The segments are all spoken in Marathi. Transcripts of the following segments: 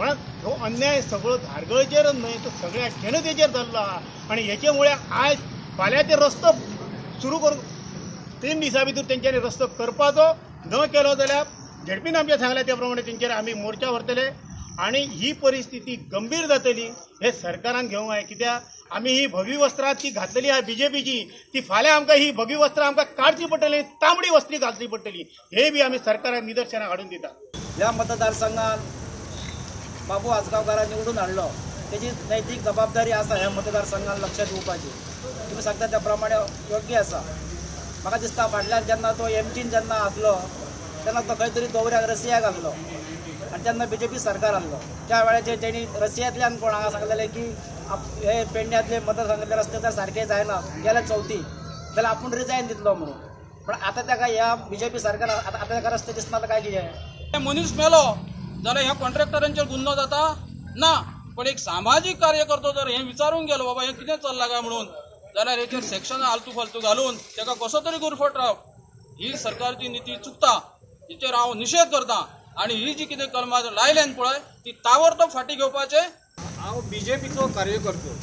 पण हो अन्याय सगळं धारगळचेरच न्हय तर सगळ्या जनतेचेर जाल्लो आनी हेच्यामुळे आज फाल्यां ते रस्तो सुरू करून 3 दिसां भितर तेंच्यांनी रस्तो करपाचो न केलो जाल्यार झेडपीन आमच्या सांगल्या त्या प्रमाणे तेंचेर आमी मोर्चा व्हरतले आणि ही परिस्थिती गंभीर जातली हे सरकारान घेवंक जाय। कित्याक आमी ही भगवी वस्त्रां ती घातलेली आहा बीजेपीची ती फाल्यां आमकां ही भगवी वस्त्रां आमकां काडची पडटली तांबडी वस्त्री घालची पडटली हे बी आमी सरकाराक निदर्शनाक हाडून दिता। ह्या मतदारसंघात बाबू आजगावकारां निवडून हाडलो तेजी नैतीक जबाबदारी आसा ह्या मतदारसंघात लक्ष दिवपाची। तुम्ही सांगता त्या प्रमाणे योग्य आसा। म्हाका दिसता फाटल्यान जेन्ना तो एमजीन जेन्ना आसलो तेन्ना तो खंय तरी दौऱ्याक रशियाक आसलो आणि तेन्ना बीजेपी सरकार आसलो त्या वेळाचेर तेणी रशियातल्यान कोण हांगा सांगलेलें की हे पेडण्यातले मतदारसंघातले रस्ते जर सारके जायना गेल्या चवथी जाल्यार आपूण रिजायन दितलो म्हणून। पण आतां ताका ह्या बीजेपी सरकार आतां ताका रस्ते दिसना काय कितें मनीस मेलो जाल्यार ह्या कॉन्ट्रॅक्टरांचेर गुन्हो जाता ना। पण एक सामाजीक कार्यकर्तो जर हे विचारूंक गेलो बाबा हे कितें चल्लां काय म्हणून जाल्यार हेचेर सेक्शन आलतू फालतू घालून ताका कसो तरी गुरफट रावप ही सरकारची नीती चुकता। हेचेर हांव निशेध करता आणि ही जी कितें कलमां लायल्यान पळय ती ताबडतोब फाटी घेवपाचें। हांव बीजेपीचो कार्यकर्तो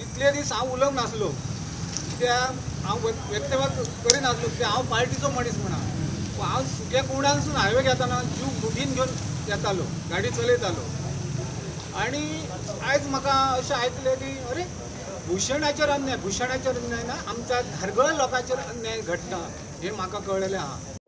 इतले दीस हांव उलोवंक नासलो कित्याक हांव व्यक्तवाद करिनासलो कित्याक हांव पार्टीचो मनीस म्हणा। हांव सुक्या कुंडानसून हायवे घेताना जीव मुठीन घेवन येतालो गाडी चलयतालो आनी आयज म्हाका अशें आयकलें की अरे भुशणाचेर अन्याय ना आमच्या धारगळ लोकांचेर अन्याय घडटा हें म्हाका कळलेलें आहा।